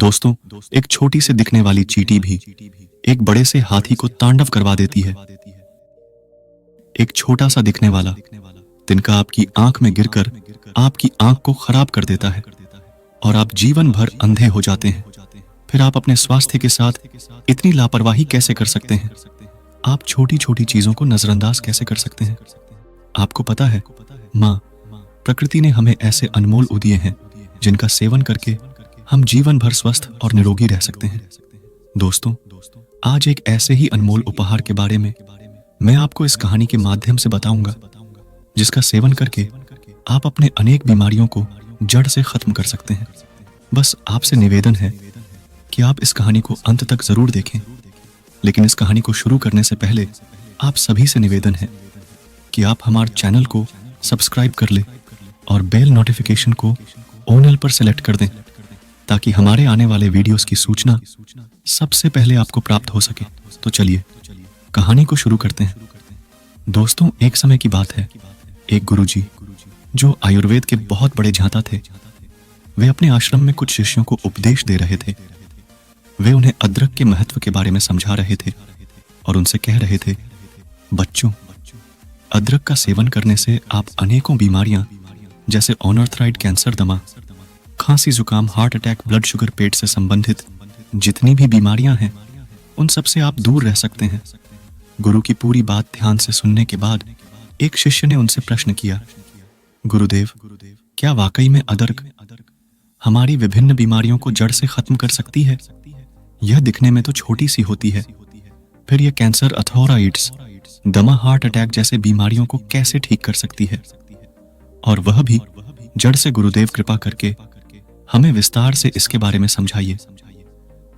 दोस्तों, एक छोटी से दिखने वाली चींटी भी एक बड़े से हाथी को तांडव करवा देती है। एक छोटा सा दिखने वाला तिनका आपकी आंख में गिरकर आपकी आंख को खराब कर देता है और आप जीवन भर अंधे हो जाते हैं। फिर आप अपने स्वास्थ्य के साथ इतनी लापरवाही कैसे कर सकते हैं? आप छोटी छोटी चीजों को नजरअंदाज कैसे कर सकते हैं? आपको पता है, माँ प्रकृति ने हमें ऐसे अनमोल उदिए हैं जिनका सेवन करके हम जीवन भर स्वस्थ और निरोगी रह सकते हैं। दोस्तों, आज एक ऐसे ही अनमोल उपहार के बारे में मैं आपको इस कहानी के माध्यम से बताऊंगा, जिसका सेवन करके आप अपने अनेक बीमारियों को जड़ से खत्म कर सकते हैं। बस आपसे निवेदन है कि आप इस कहानी को अंत तक जरूर देखें। लेकिन इस कहानी को शुरू करने से पहले आप सभी से निवेदन है कि आप हमारे चैनल को सब्सक्राइब कर ले और बेल नोटिफिकेशन को ऑल पर सेलेक्ट कर दें, ताकि हमारे आने वाले वीडियोस की सूचना सबसे पहले आपको प्राप्त हो सके। तो चलिए कहानी को शुरू करते हैं। दोस्तों, एक समय की बात है, एक गुरुजी जो आयुर्वेद के बहुत बड़े झांता थे, वे अपने आश्रम में कुछ शिष्यों को उपदेश दे रहे थे। वे उन्हें अदरक के महत्व के बारे में समझा रहे थे और उनसे कह रहे थे, बच्चों, अदरक का सेवन करने से आप अनेकों बीमारियां जैसे ऑनर्थराइड, कैंसर, दमा, खांसी, जुकाम, हार्ट अटैक, ब्लड शुगर, पेट से संबंधित जितनी भी बीमारियां हैं, उन सब से आप दूर रह सकते हैं। गुरु की पूरी बात ध्यान से सुनने के बाद एक शिष्य ने उनसे प्रश्न किया, गुरुदेव, क्या वाकई में अदरक हमारी विभिन्न बीमारियों को जड़ से खत्म कर सकती है? यह दिखने में तो छोटी सी होती है, फिर यह कैंसर, अथॉराइड्स, दमा, हार्ट अटैक जैसे बीमारियों को कैसे ठीक कर सकती है? और वह भी जड़ से। गुरुदेव, कृपा करके हमें विस्तार से इसके बारे में समझाइए।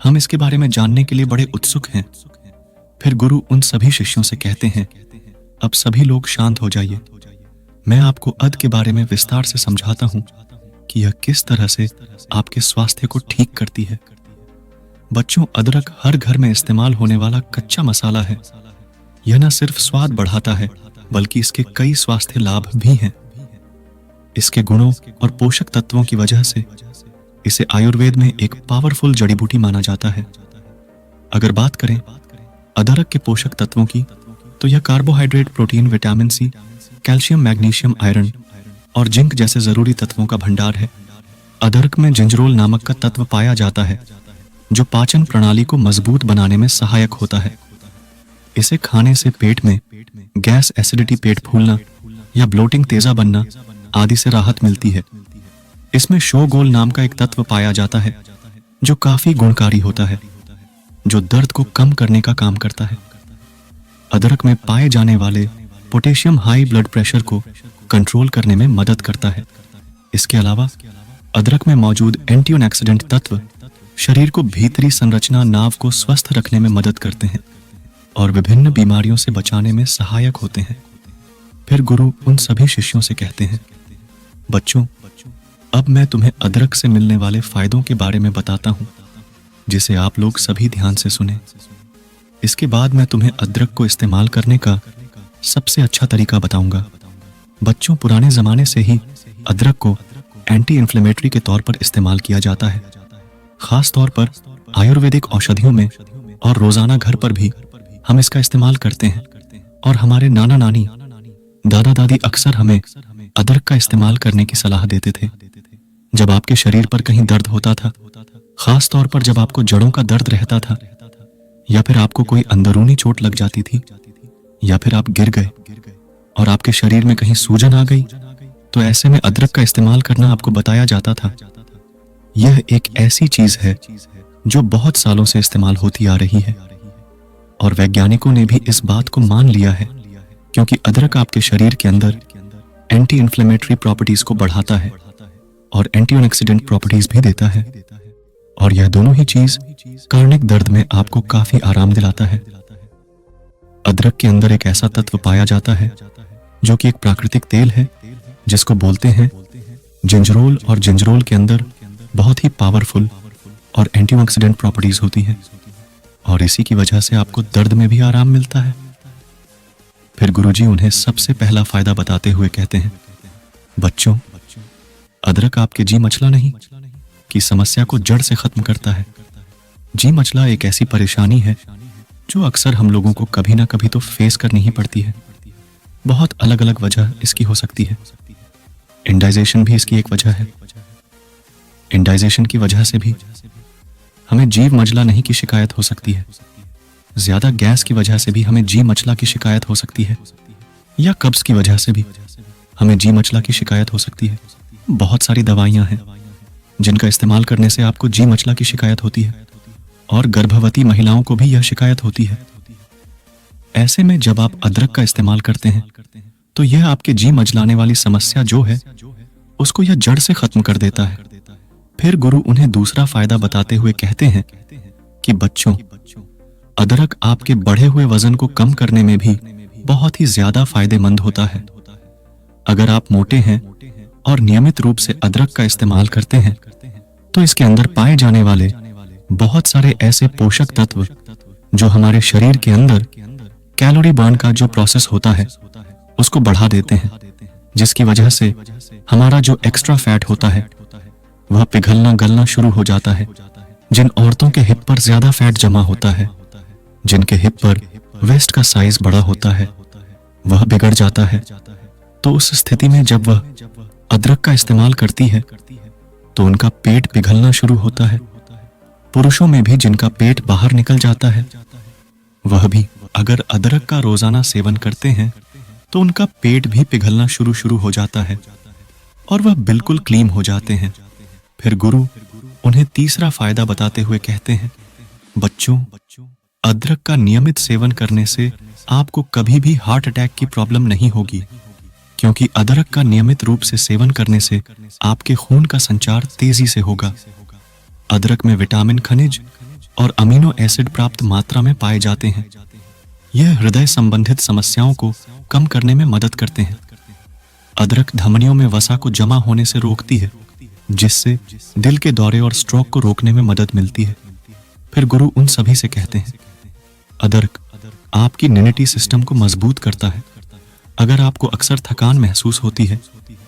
हम इसके बारे में जानने के लिए बड़े उत्सुक हैं। फिर गुरु उन सभी शिष्यों से कहते हैं, अब सभी लोग शांत हो जाइए। मैं आपको अद के बारे में विस्तार से समझाता हूं कि यह किस तरह से आपके स्वास्थ्य को ठीक करती है। बच्चों, अदरक हर घर में इस्तेमाल होने वाला कच्चा मसाला है। यह न सिर्फ स्वाद बढ़ाता है, बल्कि इसके कई स्वास्थ्य लाभ भी हैं। इसके गुणों और पोषक तत्वों की वजह से इसे आयुर्वेद में एक पावरफुल जड़ी बूटी माना जाता है। अगर बात करें अदरक के पोषक तत्वों की, तो यह carbohydrate, protein, vitamin C, calcium, magnesium, iron और जिंक जैसे जरूरी तत्वों का भंडार है। अदरक में जिंजरोल नामक का तत्व पाया जाता है, जो पाचन प्रणाली को मजबूत बनाने में सहायक होता है। इसे खाने से पेट में गैस, एसिडिटी, पेट फूलना या ब्लोटिंग, तेजा बनना आदि से राहत मिलती है। इसमें शोगोल नाम का एक तत्व पाया जाता है, जो काफी गुणकारी होता है, जो दर्द को कम करने का काम करता है। अदरक में पाए जाने वाले पोटेशियम हाई ब्लड प्रेशर को कंट्रोल करने में मदद करता है। इसके अलावा अदरक में मौजूद एंटीऑक्सीडेंट तत्व शरीर को भीतरी संरचना, नाव को स्वस्थ रखने में मदद करते हैं और विभिन्न बीमारियों से बचाने में सहायक होते हैं। फिर गुरु उन सभी शिष्यों से कहते हैं, बच्चों, अब मैं तुम्हें अदरक से मिलने वाले फायदों के बारे में बताता हूं, जिसे आप लोग सभी ध्यान से सुने। इसके बाद मैं तुम्हें अदरक को इस्तेमाल करने का सबसे अच्छा तरीका बताऊंगा। बच्चों, पुराने जमाने से ही अदरक को एंटी इन्फ्लेमेटरी के तौर पर इस्तेमाल किया जाता है। खास तौर पर आयुर्वेदिक औषधियों में और रोजाना घर पर भी हम इसका इस्तेमाल करते हैं। और हमारे नाना नानी, दादा दादी अक्सर हमें अदरक का इस्तेमाल करने की सलाह देते थे। जब आपके शरीर पर कहीं दर्द होता था, खास तौर पर जब आपको जड़ों का दर्द रहता था, या फिर आपको कोई अंदरूनी चोट लग जाती थी, या फिर आप गिर गए और आपके शरीर में कहीं सूजन आ गई, तो ऐसे में अदरक का इस्तेमाल करना आपको बताया जाता था। यह एक ऐसी चीज है जो बहुत सालों से इस्तेमाल होती आ रही है और वैज्ञानिकों ने भी इस बात को मान लिया है, क्योंकि अदरक आपके शरीर के अंदर एंटी इन्फ्लेमेटरी प्रॉपर्टीज को बढ़ाता है और एंटीऑक्सीडेंट प्रॉपर्टीज भी देता है। और यह दोनों ही चीज कार्निक दर्द में आपको काफी आराम दिलाता है। अदरक के अंदर एक ऐसा तत्व पाया जाता है जो कि एक प्राकृतिक तेल है, जिसको बोलते हैं जिंजरोल। और जिंजरोल के अंदर बहुत ही पावरफुल और एंटीऑक्सीडेंट प्रॉपर्टीज होती हैं और इसी की वजह से आपको दर्द में भी आराम मिलता है। फिर गुरुजी उन्हें सबसे पहला फायदा बताते हुए कहते हैं, बच्चों, अदरक आपके जी मचला नहीं की समस्या को जड़ से खत्म करता है। जी मचला एक ऐसी परेशानी है जो अक्सर हम लोगों को कभी ना कभी तो फेस करनी ही पड़ती है। बहुत अलग अलग वजह इसकी हो सकती है। इंडाइजेशन भी इसकी एक वजह है। इंडाइजेशन की वजह से भी हमें जीव मचला नहीं की शिकायत हो सकती है। ज्यादा गैस की वजह से भी हमें जी मचला की शिकायत हो सकती है, या कब्ज की वजह से भी हमें जी मचला की शिकायत हो सकती है। बहुत सारी दवाइयां हैं जिनका इस्तेमाल करने से आपको जी मचला की शिकायत होती है, और गर्भवती महिलाओं को भी यह शिकायत होती है। ऐसे में जब आप अदरक का इस्तेमाल करते हैं तो यह आपके जी मचलाने वाली समस्या जो है उसको यह जड़ से खत्म कर देता है। फिर गुरु उन्हें दूसरा फायदा बताते हुए कहते हैं कि बच्चों, अदरक आपके बढ़े हुए वजन को कम करने में भी बहुत ही ज्यादा फायदेमंद होता है। अगर आप मोटे हैं और नियमित रूप से अदरक का इस्तेमाल करते हैं तो इसके अंदर पाए जाने वाले बहुत सारे ऐसे पोषक तत्व जो हमारे शरीर के अंदर कैलोरी बर्न का जो प्रोसेस होता है उसको बढ़ा देते हैं, जिसकी वजह से हमारा जो एक्स्ट्रा फैट होता है वह पिघलना गलना शुरू हो जाता है। जिन औरतों के हिप पर ज्यादा फैट जमा होता है, जिनके हिप पर वेस्ट का साइज बड़ा होता है, वह बिगड़ जाता है। तो उस स्थिति में जब वह अदरक का इस्तेमाल करती है तो उनका पेट पिघलना शुरू होता है। पुरुषों में भी जिनका पेट बाहर निकल जाता है, वह भी अगर अदरक का रोजाना सेवन करते हैं तो उनका पेट भी पिघलना शुरू हो जाता है और वह बिल्कुल क्लीन हो जाते हैं। फिर गुरु उन्हें तीसरा फायदा बताते हुए कहते हैं, बच्चों, अदरक का नियमित सेवन करने से आपको कभी भी हार्ट अटैक की प्रॉब्लम नहीं होगी, क्योंकि अदरक का नियमित रूप से सेवन करने से आपके खून का संचार तेजी से होगा। अदरक में विटामिन, खनिज और अमीनो एसिड प्राप्त मात्रा में पाए जाते हैं। यह हृदय संबंधित समस्याओं को कम करने में मदद करते हैं। अदरक धमनियों में वसा को जमा होने से रोकती है, जिससे दिल के दौरे और स्ट्रोक को रोकने में मदद मिलती है। फिर गुरु उन सभी से कहते हैं, अदरक आपकी इम्यूनिटी सिस्टम को मजबूत करता है। अगर आपको अक्सर थकान महसूस होती है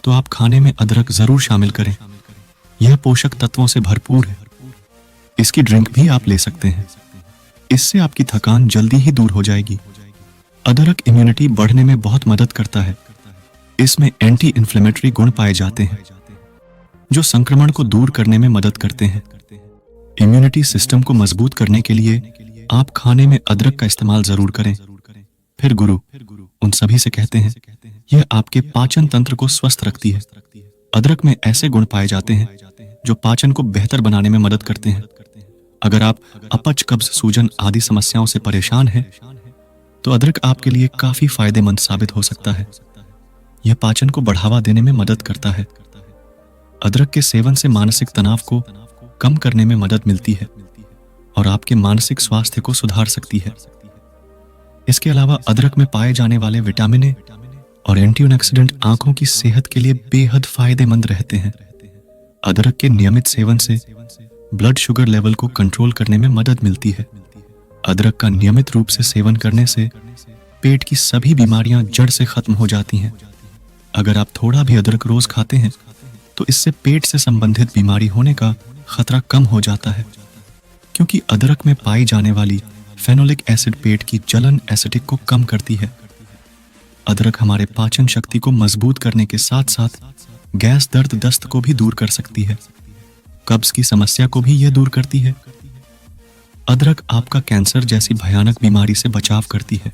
तो आप खाने में अदरक जरूर शामिल करें। यह पोषक तत्वों से भरपूर है। इसकी ड्रिंक भी आप ले सकते हैं। इससे आपकी थकान जल्दी ही दूर हो जाएगी। अदरक इम्यूनिटी बढ़ने में बहुत मदद करता है। इसमें एंटी इन्फ्लेमेटरी गुण पाए जाते हैं जो संक्रमण को दूर करने में मदद करते हैं। इम्यूनिटी सिस्टम को मजबूत करने के लिए आप खाने में अदरक का इस्तेमाल जरूर करें। फिर गुरु उन सभी से कहते हैं, यह आपके पाचन तंत्र को स्वस्थ रखती है। अदरक में ऐसे गुण पाए जाते हैं जो पाचन को बेहतर बनाने में मदद करते हैं। अगर आप अपच, कब्ज, सूजन आदि समस्याओं से परेशान हैं तो अदरक आपके लिए काफी फायदेमंद साबित हो सकता है। यह पाचन को बढ़ावा देने में मदद करता है। अदरक के सेवन से मानसिक तनाव को कम करने में मदद मिलती है और आपके मानसिक स्वास्थ्य को सुधार सकती है। इसके अलावा अदरक में पाए जाने वाले विटामिन ए और एंटीऑक्सीडेंट आंखों की सेहत के लिए बेहद फायदेमंद रहते हैं। अदरक के नियमित सेवन से ब्लड शुगर लेवल को कंट्रोल करने में मदद मिलती है। अदरक का नियमित रूप से सेवन करने से पेट की सभी बीमारियां जड़ से खत्म हो जाती हैं। अगर आप थोड़ा भी अदरक रोज खाते हैं तो इससे पेट से संबंधित बीमारी होने का खतरा कम हो जाता है, क्योंकि अदरक में पाई जाने वाली फेनोलिक एसिड पेट की जलन, एसिडिक को कम करती है। अदरक हमारे पाचन शक्ति को मजबूत करने के साथ साथ गैस, दर्द, दस्त को भी दूर कर सकती है। कब्ज की समस्या को भी यह दूर करती है। अदरक आपका कैंसर जैसी भयानक बीमारी से बचाव करती है।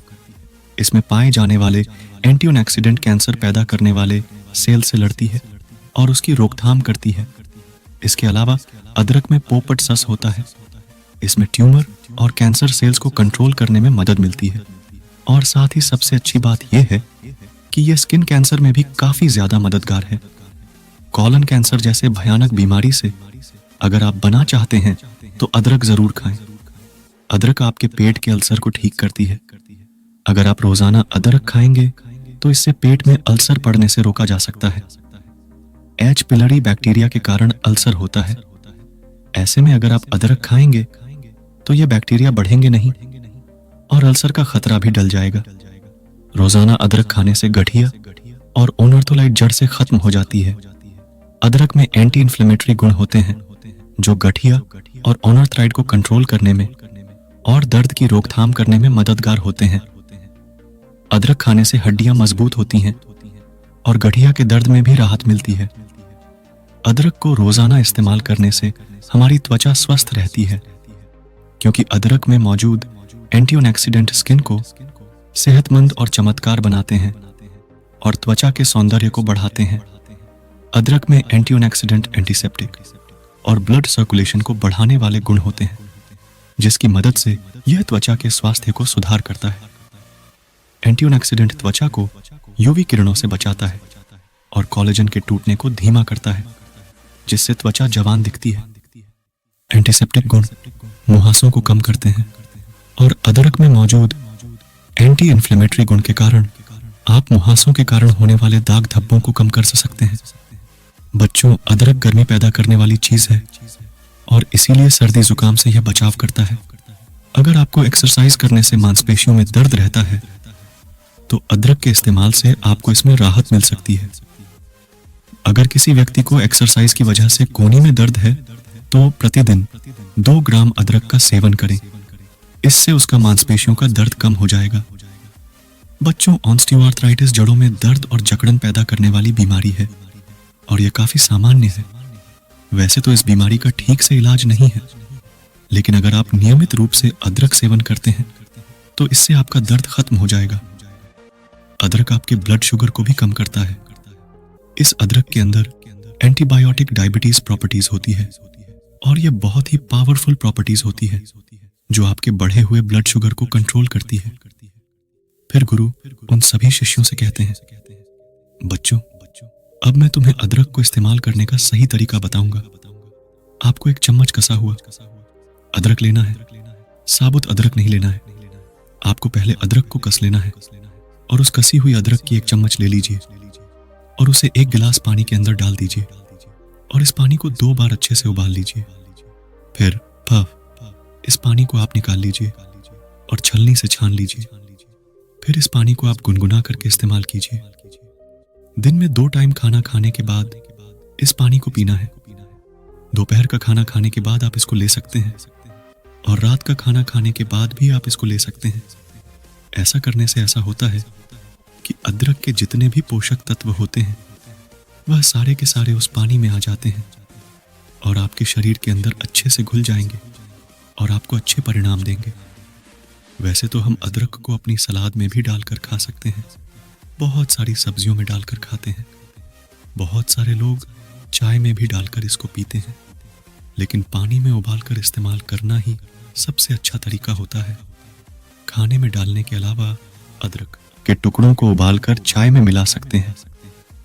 इसमें पाए जाने वाले एंटीऑक्सीडेंट कैंसर पैदा करने वाले सेल से लड़ती है और उसकी रोकथाम करती है। इसके अलावा अदरक में पोपट सस होता है। इसमें ट्यूमर और कैंसर सेल्स को कंट्रोल करने में मदद मिलती है। और साथ ही सबसे अच्छी बात यह है कि यह स्किन कैंसर में भी काफी ज्यादा मददगार है। कॉलन कैंसर जैसे भयानक बीमारी से अगर आप बना चाहते हैं तो अदरक जरूर खाएं। अदरक आपके पेट के अल्सर को ठीक करती है। अगर आप रोजाना अदरक खाएंगे तो इससे पेट में अल्सर पड़ने से रोका जा सकता है। एच पिलरी बैक्टीरिया के कारण अल्सर होता है। ऐसे में अगर आप अदरक खाएंगे तो यह बैक्टीरिया बढ़ेंगे नहीं और अल्सर का खतरा भी टल जाएगा। रोजाना अदरक खाने से गठिया और ओनर्थोलाइट जड़ से खत्म हो जाती है। अदरक में एंटी इन्फ्लेमेटरी गुण होते हैं जो गठिया और ऑनर्थराइड को कंट्रोल करने में और दर्द की रोकथाम करने में मददगार होते हैं। अदरक खाने से हड्डियां मजबूत होती हैं और गठिया के दर्द में भी राहत मिलती है। अदरक को रोजाना इस्तेमाल करने से हमारी त्वचा स्वस्थ रहती है, क्योंकि अदरक में मौजूद एंटीऑक्सीडेंट स्किन को सेहतमंद और चमत्कार बनाते हैं और त्वचा के सौंदर्य को बढ़ाते हैं। अदरक में एंटीऑक्सीडेंट, एंटीसेप्टिक और ब्लड सर्कुलेशन को बढ़ाने वाले गुण होते हैं, जिसकी मदद से यह त्वचा के स्वास्थ्य को सुधार करता है। एंटीऑक्सीडेंट त्वचा को यूवी किरणों से बचाता है और कोलेजन के टूटने को धीमा करता है, जिससे त्वचा जवान दिखती है। एंटीसेप्टिक गुण मुहासों को कम करते हैं और अदरक में मौजूद एंटी इन्फ्लेमेटरी गुण के कारण आप मुहासों के कारण होने वाले दाग धब्बों को कम कर सकते हैं। बच्चों, अदरक गर्मी पैदा करने वाली चीज है और इसीलिए सर्दी जुकाम से यह बचाव करता है। अगर आपको एक्सरसाइज करने से मांसपेशियों में दर्द रहता है तो अदरक के इस्तेमाल से आपको इसमें राहत मिल सकती है। अगर किसी व्यक्ति को एक्सरसाइज की वजह से कोहनी में दर्द है तो प्रतिदिन 2 ग्राम अदरक का सेवन करें। इससे उसका मांसपेशियों का दर्द कम हो जाएगा। बच्चों, ऑस्टियोआर्थराइटिस जड़ों में दर्द और जकड़न पैदा करने वाली बीमारी है और यह काफी सामान्य है। वैसे तो इस बीमारी का ठीक से इलाज नहीं है, लेकिन अगर आप नियमित रूप से अदरक सेवन करते हैं तो इससे आपका दर्द खत्म हो जाएगा। अदरक आपके ब्लड शुगर को भी कम करता है। इस अदरक के अंदर एंटीबायोटिक डायबिटीज प्रॉपर्टीज होती है और यह बहुत ही पावरफुल प्रॉपर्टीज होती है जो आपके बढ़े हुए ब्लड शुगर को कंट्रोल करती है। फिर गुरु उन सभी शिष्यों से कहते हैं, बच्चों, अब मैं तुम्हें अदरक को इस्तेमाल करने का सही तरीका बताऊंगा। आपको एक चम्मच कसा हुआ अदरक लेना है। साबुत अदरक नहीं लेना है। आपको पहले अदरक को कस लेना है और उस कसी हुई अदरक की एक चम्मच ले लीजिए और उसे 1 गिलास पानी के अंदर डाल दीजिए और इस पानी को 2 बार अच्छे से उबाल लीजिए। फिर इस पानी को आप निकाल लीजिए और छलनी से छान लीजिए। फिर इस पानी को आप गुनगुना करके इस्तेमाल कीजिए। दिन में 2 टाइम खाना खाने के बाद इस पानी को पीना है। दोपहर का खाना खाने के बाद आप इसको ले सकते हैं और रात का खाना खाने के बाद भी आप इसको ले सकते हैं। ऐसा करने से ऐसा होता है कि अदरक के जितने भी पोषक तत्व होते हैं वह सारे के सारे उस पानी में आ जाते हैं और आपके शरीर के अंदर अच्छे से घुल जाएंगे और आपको अच्छे परिणाम देंगे। वैसे तो हम अदरक को अपनी सलाद में भी डालकर खा सकते हैं, बहुत सारी सब्जियों में डालकर खाते हैं, बहुत सारे लोग चाय में भी डालकर इसको पीते हैं, लेकिन पानी में उबालकर इस्तेमाल करना ही सबसे अच्छा तरीका होता है। खाने में डालने के अलावा अदरक के टुकड़ों को उबालकर चाय में मिला सकते हैं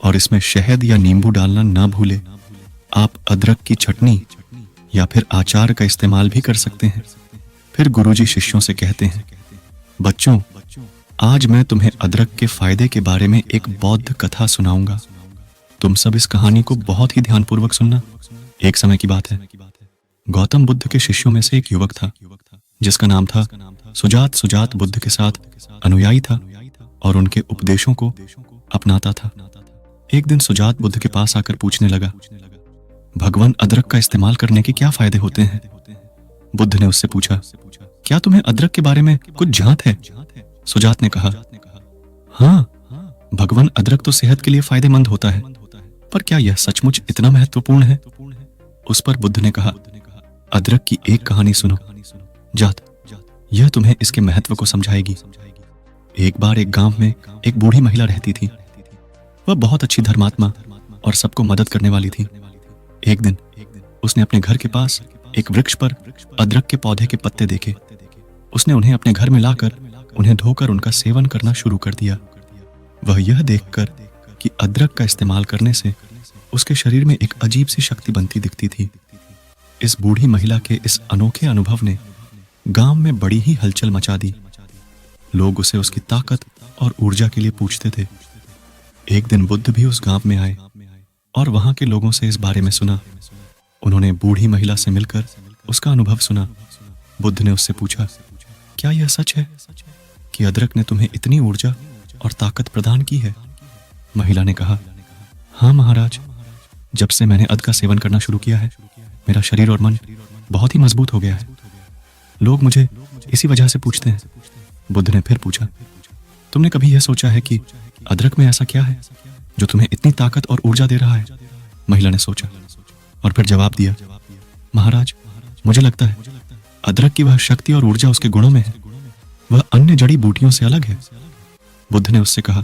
और इसमें शहद या नींबू डालना ना भूले। आप अदरक की चटनी या फिर अचार का इस्तेमाल भी कर सकते हैं। फिर गुरुजी शिष्यों से कहते हैं, बच्चों, आज मैं तुम्हें अदरक के फायदे के बारे में एक बौद्ध कथा सुनाऊंगा। तुम सब इस कहानी को बहुत ही ध्यानपूर्वक सुनना। एक समय की बात है, गौतम बुद्ध के शिष्यों में से एक युवक था जिसका नाम था सुजात। सुजात बुद्ध के साथ अनुयायी था और उनके उपदेशों को अपनाता था। एक दिन सुजात बुद्ध के पास आकर पूछने लगा, भगवान, अदरक का इस्तेमाल करने के क्या फायदे होते हैं? बुद्ध ने उससे पूछा, क्या तुम्हें अदरक के बारे में कुछ जानत है? सुजात ने कहा, हाँ भगवान, अदरक तो सेहत के लिए फायदेमंद होता है, पर क्या यह सचमुच इतना महत्वपूर्ण है? उस पर बुद्ध ने कहा, अदरक की एक कहानी सुनो जात, यह तुम्हें इसके महत्व को समझाएगी। एक बार एक गांव में एक बूढ़ी महिला रहती थी। वह बहुत अच्छी धर्मात्मा और सबको मदद करने वाली थी। एक दिन उसने अपने घर के पास एक वृक्ष पर अदरक के पौधे के पत्ते देखे। उसने उन्हें अपने घर में लाकर उन्हें धोकर उनका सेवन करना शुरू कर दिया। वह यह देखकर कि अदरक का इस्तेमाल करने से उसके शरीर में एक अजीब सी शक्ति बनती दिखती थी। इस बूढ़ी महिला के इस अनोखे अनुभव ने गांव में बड़ी ही हलचल मचा दी। लोग उसे उसकी ताकत और ऊर्जा के लिए पूछते थे। एक दिन बुद्ध भी उस गांव में आए और वहां के लोगों से इस बारे में सुना। उन्होंने बूढ़ी महिला से मिलकर उसका अनुभव सुना। बुद्ध ने उससे पूछा, क्या यह सच है कि अदरक ने तुम्हें इतनी ऊर्जा और ताकत प्रदान की है? महिला ने कहा, हाँ महाराज, जब से मैंने अदरक का सेवन करना शुरू किया है मेरा शरीर और मन बहुत ही मजबूत हो गया है। लोग मुझे इसी वजह से पूछते हैं। बुद्ध ने फिर पूछा, तुमने कभी यह सोचा है कि अदरक में ऐसा क्या है जो तुम्हें इतनी ताकत और ऊर्जा दे रहा है? महिला ने सोचा और फिर जवाब दिया, महाराज, मुझे लगता है अदरक की वह शक्ति और ऊर्जा उसके गुणों में है। वह अन्य जड़ी बूटियों से अलग है। बुद्ध ने उससे कहा,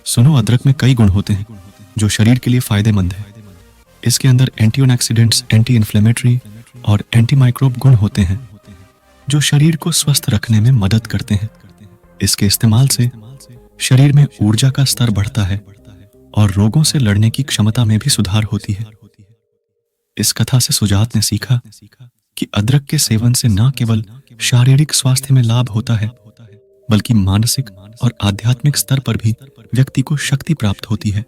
सुनो, अदरक में कई गुण होते हैं जो शरीर के लिए फायदेमंद है। इसके अंदर एंटीऑक्सीडेंट्स, एंटी इन्फ्लेमेटरी और एंटी माइक्रोब गुण होते हैं जो शरीर को स्वस्थ रखने में मदद करते हैं। इसके इस्तेमाल से शरीर में ऊर्जा का स्तर बढ़ता है और रोगों से लड़ने की क्षमता में भी सुधार होती है। इस कथा से सुजात ने सीखा कि अदरक के सेवन से न केवल शारीरिक स्वास्थ्य में लाभ होता है, बल्कि मानसिक और आध्यात्मिक स्तर पर भी व्यक्ति को शक्ति प्राप्त होती है।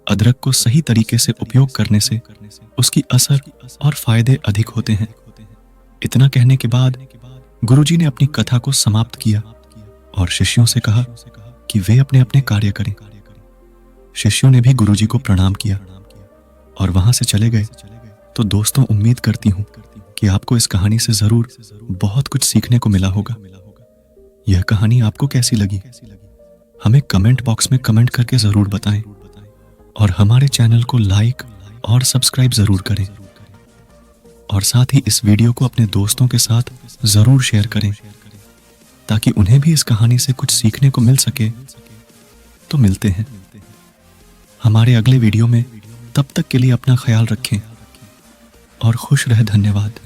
अदरक को सही तरीके से उपयोग करने से उसकी असर और फायदे अधिक होते हैं। इतना कहने के बाद गुरुजी ने अपनी कथा को समाप्त किया और शिष्यों से कहा कि वे अपने अपने कार्य करें। शिष्यों ने भी गुरुजी को प्रणाम किया और वहां से चले गए। तो दोस्तों, उम्मीद करती हूं कि आपको इस कहानी से जरूर बहुत कुछ सीखने को मिला होगा। यह कहानी आपको कैसी लगी हमें कमेंट बॉक्स में कमेंट करके जरूर बताएं और हमारे चैनल को लाइक और सब्सक्राइब जरूर करें और साथ ही इस वीडियो को अपने दोस्तों के साथ जरूर शेयर करें ताकि उन्हें भी इस कहानी से कुछ सीखने को मिल सके। तो मिलते हैं हमारे अगले वीडियो में। तब तक के लिए अपना ख्याल रखें और खुश रहे। धन्यवाद।